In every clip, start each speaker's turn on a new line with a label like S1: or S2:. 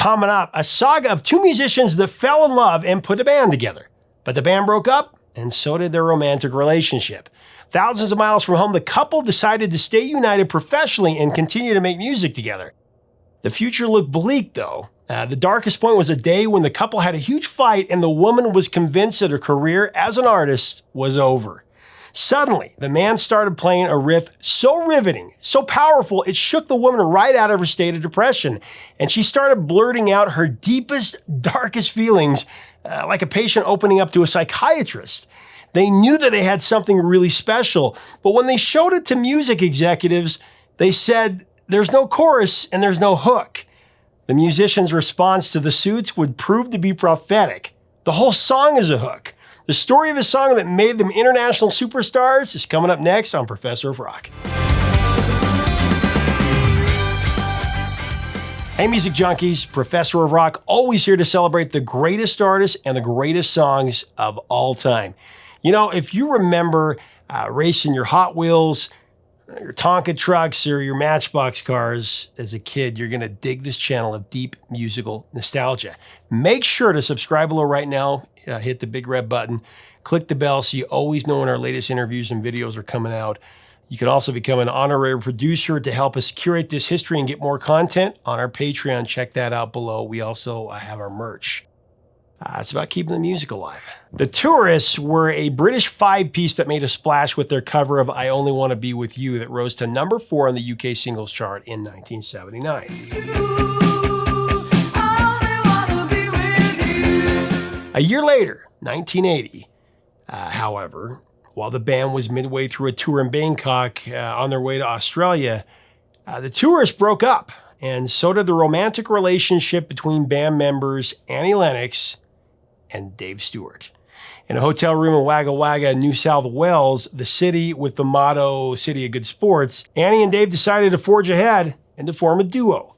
S1: Coming up, a saga of two musicians that fell in love and put a band together. But the band broke up, and so did their romantic relationship. Thousands of miles from home, the couple decided to stay united professionally and continue to make music together. The future looked bleak, though. The darkest point was a day when the couple had a huge fight and the woman was convinced that her career as an artist was over. Suddenly, the man started playing a riff so riveting, so powerful, it shook the woman right out of her state of depression, and she started blurting out her deepest, darkest feelings, like a patient opening up to a psychiatrist. They knew that they had something really special, but when they showed it to music executives, they said, "There's no chorus and there's no hook." The musician's response to the suits would prove to be prophetic. The whole song is a hook. The story of a song that made them international superstars is coming up next on Professor of Rock. Hey music junkies, Professor of Rock, always here to celebrate the greatest artists and the greatest songs of all time. You know, if you remember racing your Hot Wheels, your Tonka trucks, or your Matchbox cars as a kid, you're gonna dig this channel of deep musical nostalgia. Make sure to subscribe below right now, hit the big red button, click the bell so you always know when our latest interviews and videos are coming out. You can also become an honorary producer to help us curate this history and get more content on our Patreon. Check that out below. We also have our merch. It's about keeping the music alive. The Tourists were a British five-piece that made a splash with their cover of I Only Want to Be With You that rose to number 4 on the UK singles chart in 1979. A year later, 1980, however, while the band was midway through a tour in Bangkok on their way to Australia, the Tourists broke up, and so did the romantic relationship between band members Annie Lennox and Dave Stewart. In a hotel room in Wagga Wagga, New South Wales, the city with the motto, City of Good Sports, Annie and Dave decided to forge ahead and to form a duo.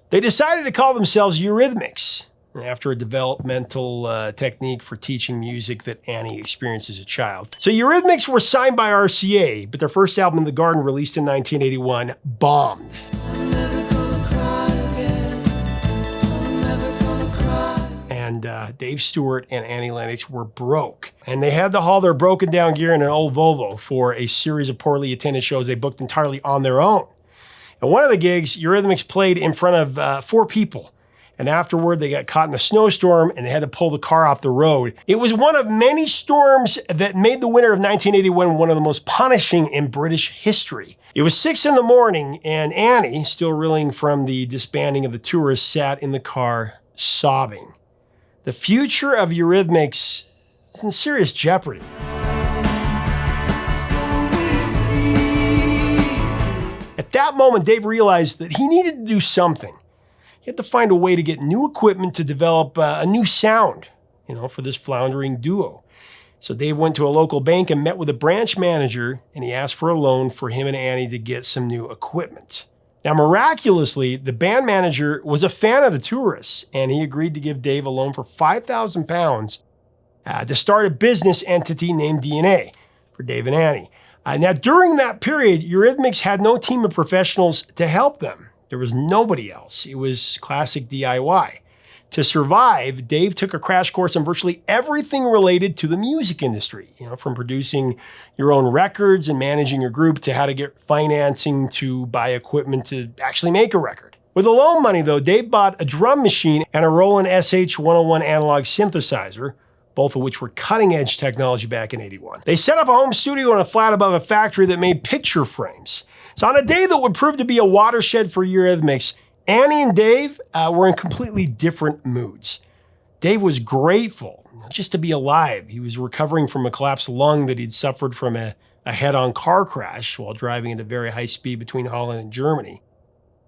S1: They decided to call themselves Eurythmics, after a developmental technique for teaching music that Annie experienced as a child. So Eurythmics were signed by RCA, but their first album, In the Garden, released in 1981, bombed. And Dave Stewart and Annie Lennox were broke. And they had to haul their broken down gear in an old Volvo for a series of poorly attended shows they booked entirely on their own. And one of the gigs, Eurythmics played in front of 4 people. And afterward, they got caught in a snowstorm and they had to pull the car off the road. It was one of many storms that made the winter of 1981 one of the most punishing in British history. It was 6 in the morning and Annie, still reeling from the disbanding of the Tourists, sat in the car sobbing. The future of Eurythmics is in serious jeopardy. At that moment, Dave realized that he needed to do something. He had to find a way to get new equipment to develop a new sound, for this floundering duo. So Dave went to a local bank and met with a branch manager, and he asked for a loan for him and Annie to get some new equipment. Now, miraculously, the band manager was a fan of the Tourists, and he agreed to give Dave a loan for £5,000 to start a business entity named DNA for Dave and Annie. Now, during that period, Eurythmics had no team of professionals to help them. There was nobody else. It was classic DIY. To survive, Dave took a crash course on virtually everything related to the music industry, from producing your own records and managing your group to how to get financing to buy equipment to actually make a record. With the loan money, though, Dave bought a drum machine and a Roland SH-101 analog synthesizer, both of which were cutting-edge technology back in '81. They set up a home studio in a flat above a factory that made picture frames. So on a day that would prove to be a watershed for Eurythmics, Annie and Dave were in completely different moods. Dave was grateful just to be alive. He was recovering from a collapsed lung that he'd suffered from a head-on car crash while driving at a very high speed between Holland and Germany.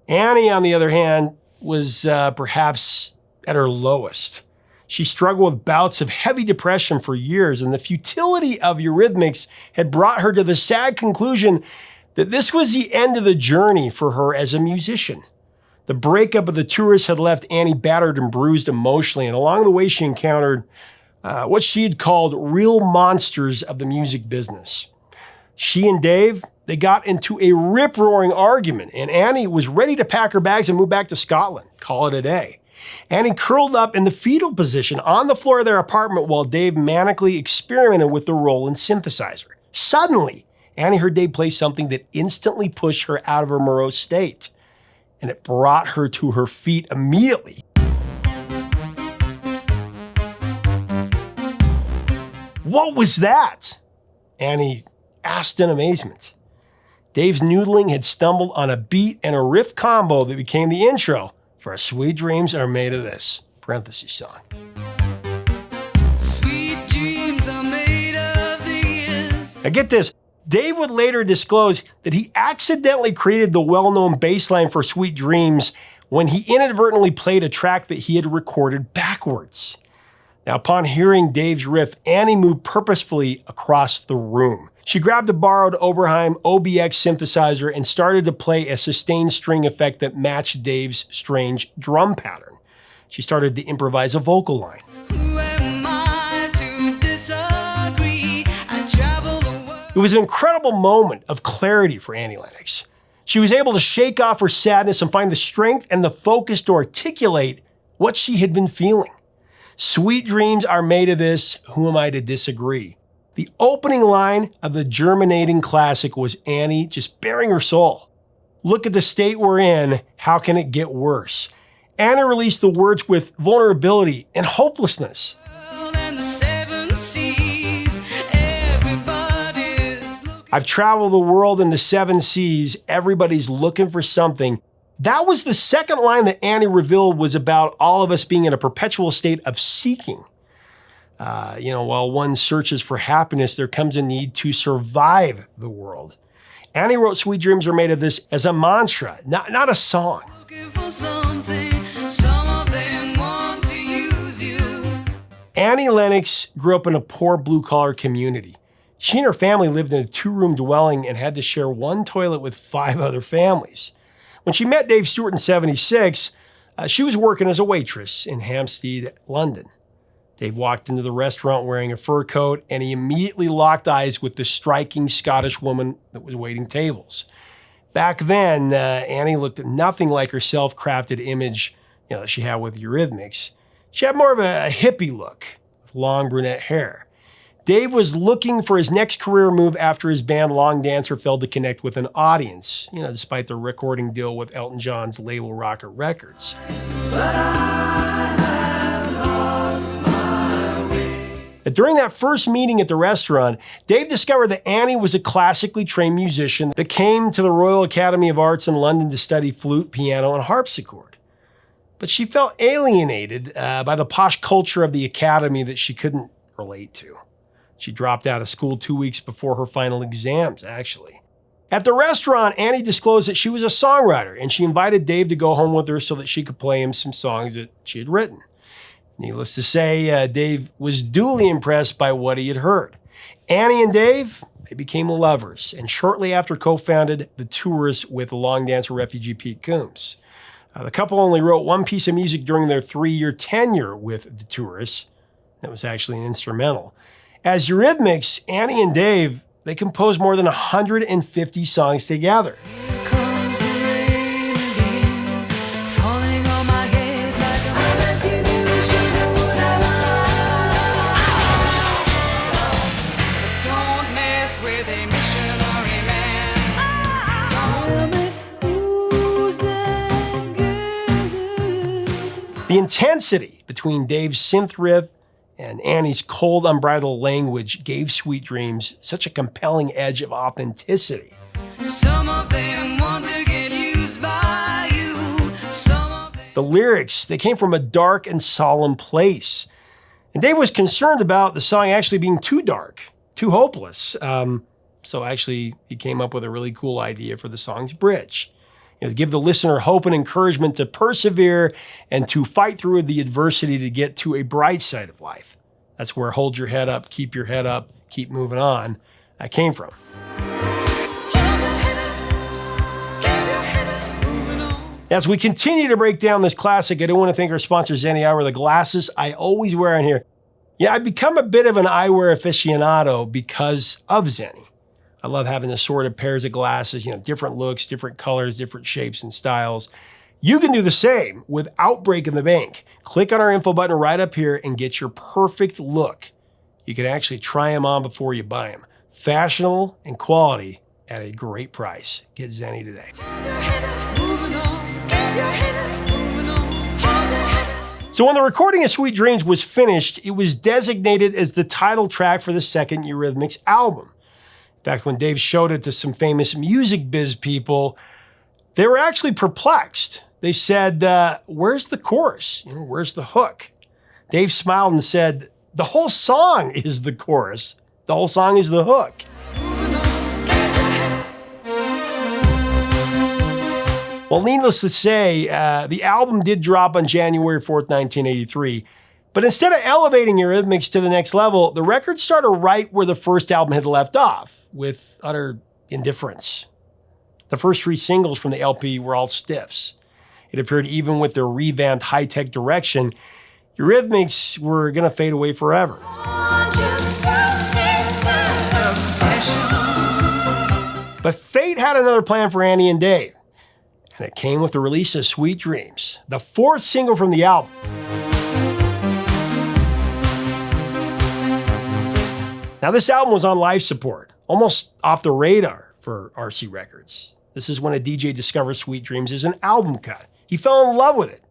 S1: Annie, on the other hand, was perhaps at her lowest. She struggled with bouts of heavy depression for years, and the futility of Eurythmics had brought her to the sad conclusion that this was the end of the journey for her as a musician. The breakup of the Tourists had left Annie battered and bruised emotionally, and along the way she encountered what she had called real monsters of the music business. She and Dave, they got into a rip-roaring argument, and Annie was ready to pack her bags and move back to Scotland, call it a day. Annie curled up in the fetal position on the floor of their apartment while Dave manically experimented with the Roland synthesizer. Suddenly, Annie heard Dave play something that instantly pushed her out of her morose state, and it brought her to her feet immediately. What was that? Annie asked in amazement. Dave's noodling had stumbled on a beat and a riff combo that became the intro for Sweet Dreams Are Made of This, parentheses song. Sweet dreams are made of this. Now get this, Dave would later disclose that he accidentally created the well-known bass line for Sweet Dreams when he inadvertently played a track that he had recorded backwards. Now, upon hearing Dave's riff, Annie moved purposefully across the room. She grabbed a borrowed Oberheim OBX synthesizer and started to play a sustained string effect that matched Dave's strange drum pattern. She started to improvise a vocal line. Who am I to disagree? I travel the world. It was an incredible moment of clarity for Annie Lennox. She was able to shake off her sadness and find the strength and the focus to articulate what she had been feeling. Sweet dreams are made of this, who am I to disagree? The opening line of the germinating classic was Annie just bearing her soul. Look at the state we're in, how can it get worse? Annie released the words with vulnerability and hopelessness. I've traveled the world in the 7 seas, everybody's looking for something. That was the second line that Annie revealed was about all of us being in a perpetual state of seeking. While one searches for happiness, there comes a need to survive the world. Annie wrote Sweet Dreams Are Made of This as a mantra, not a song. Annie Lennox grew up in a poor blue-collar community. She and her family lived in a 2-room dwelling and had to share one toilet with 5 other families. When she met Dave Stewart in '76, she was working as a waitress in Hampstead, London. Dave walked into the restaurant wearing a fur coat, and he immediately locked eyes with the striking Scottish woman that was waiting tables. Back then, Annie looked nothing like her self-crafted image that she had with Eurythmics. She had more of a hippie look with long brunette hair. Dave was looking for his next career move after his band Long Dancer failed to connect with an audience, despite the recording deal with Elton John's label Rocket Records. During that first meeting at the restaurant, Dave discovered that Annie was a classically trained musician that came to the Royal Academy of Arts in London to study flute, piano, and harpsichord. But she felt alienated by the posh culture of the academy that she couldn't relate to. She dropped out of school 2 weeks before her final exams, actually. At the restaurant, Annie disclosed that she was a songwriter, and she invited Dave to go home with her so that she could play him some songs that she had written. Needless to say, Dave was duly impressed by what he had heard. Annie and Dave, they became lovers, and shortly after co-founded The Tourists with Long Dancer refugee Pete Coombs. The couple only wrote one piece of music during their 3-year tenure with The Tourists. That was actually an instrumental. As Eurythmics, Annie and Dave, they composed more than 150 songs together. Here comes the rain again, falling on my head like I'm asking you to show me what I like. Don't mess with a missionary man. The intensity between Dave's synth riff and Annie's cold, unbridled language gave Sweet Dreams such a compelling edge of authenticity. Some of them want to get used by you. The lyrics, they came from a dark and solemn place. And Dave was concerned about the song actually being too dark, too hopeless. So actually, he came up with a really cool idea for the song's bridge. To give the listener hope and encouragement to persevere and to fight through the adversity to get to a bright side of life. That's where hold your head up, keep moving on, that came from. As we continue to break down this classic, I do want to thank our sponsor, Zenni Eyewear, the glasses I always wear on here. Yeah, I've become a bit of an eyewear aficionado because of Zenni. I love having assorted pairs of glasses, different looks, different colors, different shapes and styles. You can do the same without breaking the bank. Click on our info button right up here and get your perfect look. You can actually try them on before you buy them. Fashionable and quality at a great price. Get Zenny today. So when the recording of Sweet Dreams was finished, it was designated as the title track for the second Eurythmics album. In fact, when Dave showed it to some famous music biz people, they were actually perplexed. They said, where's the chorus? Where's the hook? Dave smiled and said, the whole song is the chorus. The whole song is the hook. Well, needless to say, the album did drop on January 4th, 1983. But instead of elevating Eurythmics to the next level, the record started right where the first album had left off, with utter indifference. The first 3 singles from the LP were all stiffs. It appeared even with their revamped high-tech direction, Eurythmics were going to fade away forever. But fate had another plan for Annie and Dave, and it came with the release of Sweet Dreams, the 4th single from the album. Now, this album was on life support, almost off the radar for RC Records. This is when a DJ discovered Sweet Dreams as an album cut. He fell in love with it.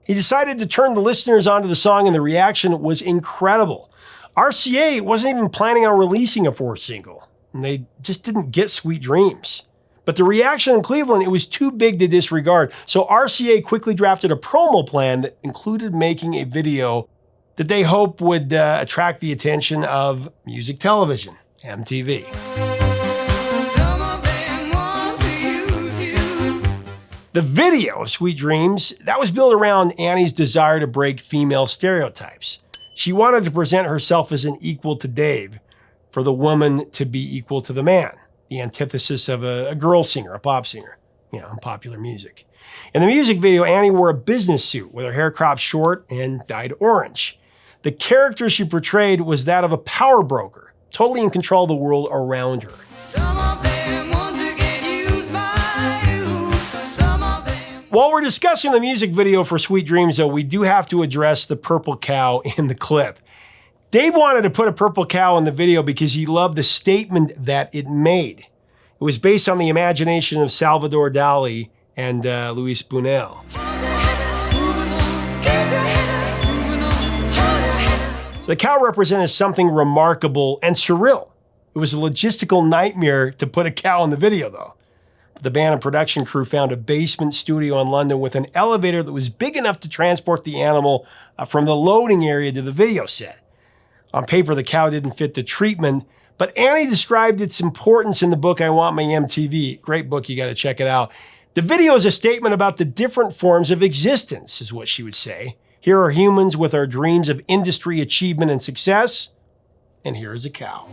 S1: He decided to turn the listeners onto the song, and the reaction was incredible. RCA wasn't even planning on releasing a 4th single, and they just didn't get Sweet Dreams. But the reaction in Cleveland, it was too big to disregard, so RCA quickly drafted a promo plan that included making a video that they hoped would attract the attention of music television, MTV. The video of Sweet Dreams, that was built around Annie's desire to break female stereotypes. She wanted to present herself as an equal to Dave, for the woman to be equal to the man, the antithesis of a girl singer, a pop singer, in popular music. In the music video, Annie wore a business suit with her hair cropped short and dyed orange. The character she portrayed was that of a power broker, totally in control of the world around her. While we're discussing the music video for Sweet Dreams, though, we do have to address the purple cow in the clip. Dave wanted to put a purple cow in the video because he loved the statement that it made. It was based on the imagination of Salvador Dali and Luis Buñuel. So the cow represented something remarkable and surreal. It was a logistical nightmare to put a cow in the video, though. The band and production crew found a basement studio in London with an elevator that was big enough to transport the animal from the loading area to the video set. On paper, the cow didn't fit the treatment, but Annie described its importance in the book, I Want My MTV. Great book, you gotta check it out. The video is a statement about the different forms of existence, is what she would say. Here are humans with our dreams of industry, achievement, and success, and here is a cow.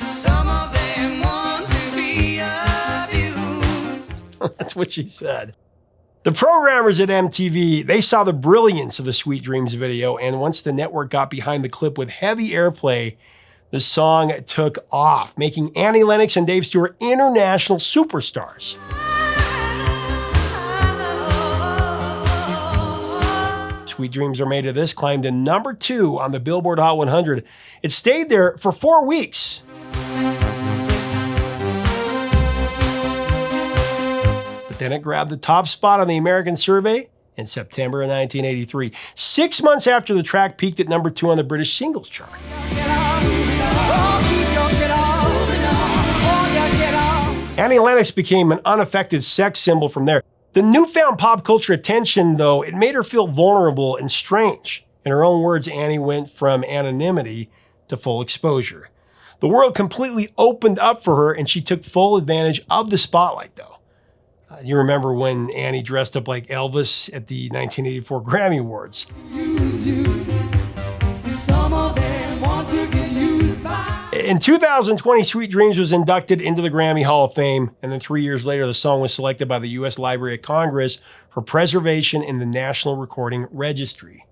S1: Some of them want to be abused. That's what she said. The programmers at MTV, they saw the brilliance of the Sweet Dreams video, and once the network got behind the clip with heavy airplay, the song took off, making Annie Lennox and Dave Stewart international superstars. Sweet Dreams Are Made of This climbed to number 2 on the Billboard Hot 100. It stayed there for 4 weeks. Then it grabbed the top spot on the American Survey in September of 1983, 6 months after the track peaked at number 2 on the British singles chart. Annie Lennox became an unaffected sex symbol from there. The newfound pop culture attention, though, it made her feel vulnerable and strange. In her own words, Annie went from anonymity to full exposure. The world completely opened up for her, and she took full advantage of the spotlight, though. You remember when Annie dressed up like Elvis at the 1984 Grammy Awards. In 2020, Sweet Dreams was inducted into the Grammy Hall of Fame, and then 3 years later, the song was selected by the U.S. Library of Congress for preservation in the National Recording Registry.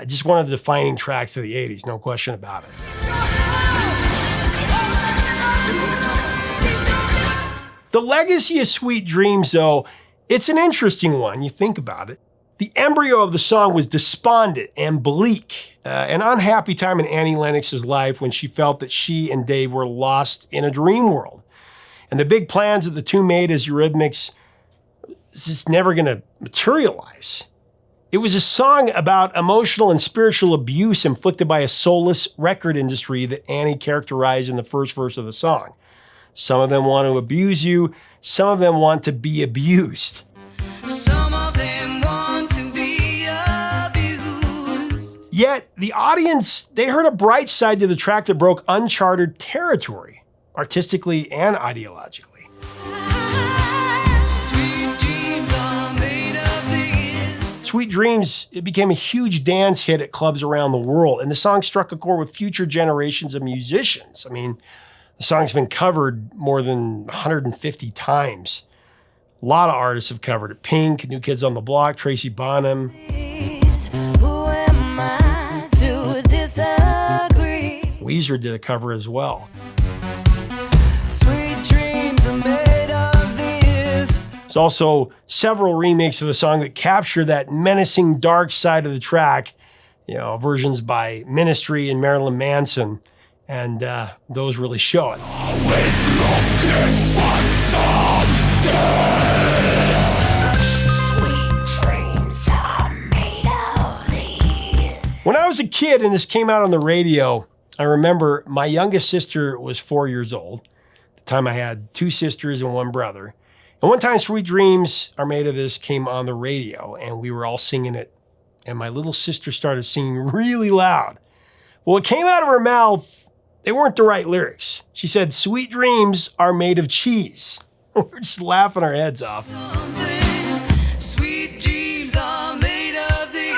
S1: Just one of the defining tracks of the 80s, no question about it. The legacy of Sweet Dreams, though, It's an interesting one, you think about it. The embryo of the song was despondent and bleak, an unhappy time in Annie Lennox's life when she felt that she and Dave were lost in a dream world. And the big plans that the two made as Eurythmics is just never going to materialize. It was a song about emotional and spiritual abuse inflicted by a soulless record industry that Annie characterized in the first verse of the song. Some of them want to abuse you, some of them want to be abused.
S2: Some of them want to be abused.
S1: Yet, the audience, they heard a bright side to the track that broke uncharted territory, artistically and ideologically.
S2: Sweet dreams are made of these.
S1: Sweet Dreams, it became a huge dance hit at clubs around the world, and the song struck a chord with future generations of musicians. I mean, the song's been covered more than 150 times. A lot of artists have covered it. Pink, New Kids on the Block, Tracy Bonham.
S2: Who am I to disagree?
S1: Weezer did a cover as well.
S2: Sweet dreams are made of these.
S1: There's also several remakes of the song that capture that menacing dark side of the track, versions by Ministry and Marilyn Manson, and those really show it.
S3: Always looking for something. Sweet dreams are made of these.
S1: When I was a kid and this came out on the radio, I remember my youngest sister was 4 years old. At the time I had 2 sisters and 1 brother. And one time Sweet Dreams Are Made of This came on the radio and we were all singing it. And my little sister started singing really loud. Well, what came out of her mouth, they weren't the right lyrics. She said, "Sweet dreams are made of cheese." We're just laughing our heads off.
S2: Sweet dreams are made of these.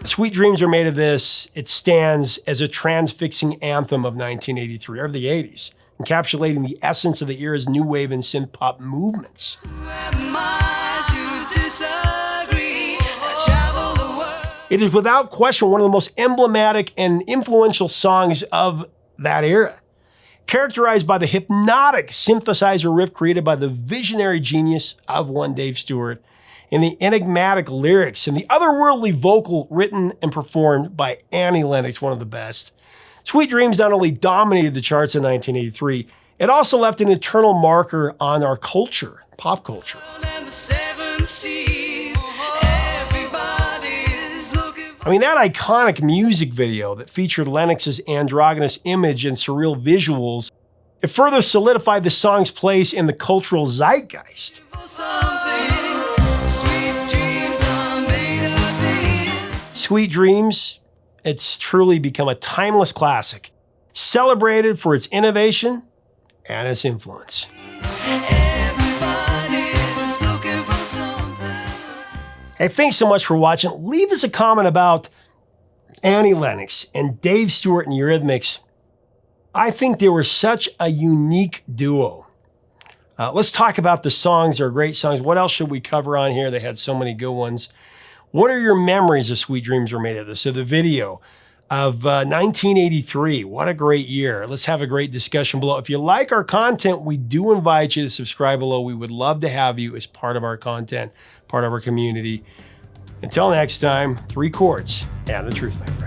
S1: Sweet Dreams Are Made of This. It stands as a transfixing anthem of 1983, or the 80s, encapsulating the essence of the era's new wave and synth pop movements.
S2: Who am I to disagree? I travel the world.
S1: It is without question one of the most emblematic and influential songs of that era, characterized by the hypnotic synthesizer riff created by the visionary genius of one Dave Stewart, and the enigmatic lyrics and the otherworldly vocal written and performed by Annie Lennox, one of the best. Sweet Dreams not only dominated the charts in 1983, it also left an eternal marker on our culture, pop culture.
S2: And the 7 seas. Everybody's looking for.
S1: I mean, that iconic music video that featured Lennox's androgynous image and surreal visuals, it further solidified the song's place in the cultural zeitgeist.
S2: Something. Sweet dreams are made of these.
S1: Sweet Dreams, it's truly become a timeless classic, celebrated for its innovation and its influence.
S2: Everybody's looking for something.
S1: Hey, thanks so much for watching. Leave us a comment about Annie Lennox and Dave Stewart and Eurythmics. I think they were such a unique duo. Let's talk about the songs. They're great songs. What else should we cover on here? They had so many good ones. What are your memories of Sweet Dreams Are Made of This? So the video of 1983. What a great year. Let's have a great discussion below. If you like our content, we do invite you to subscribe below. We would love to have you as part of our content, part of our community. Until next time, 3 chords and the truth, my friend.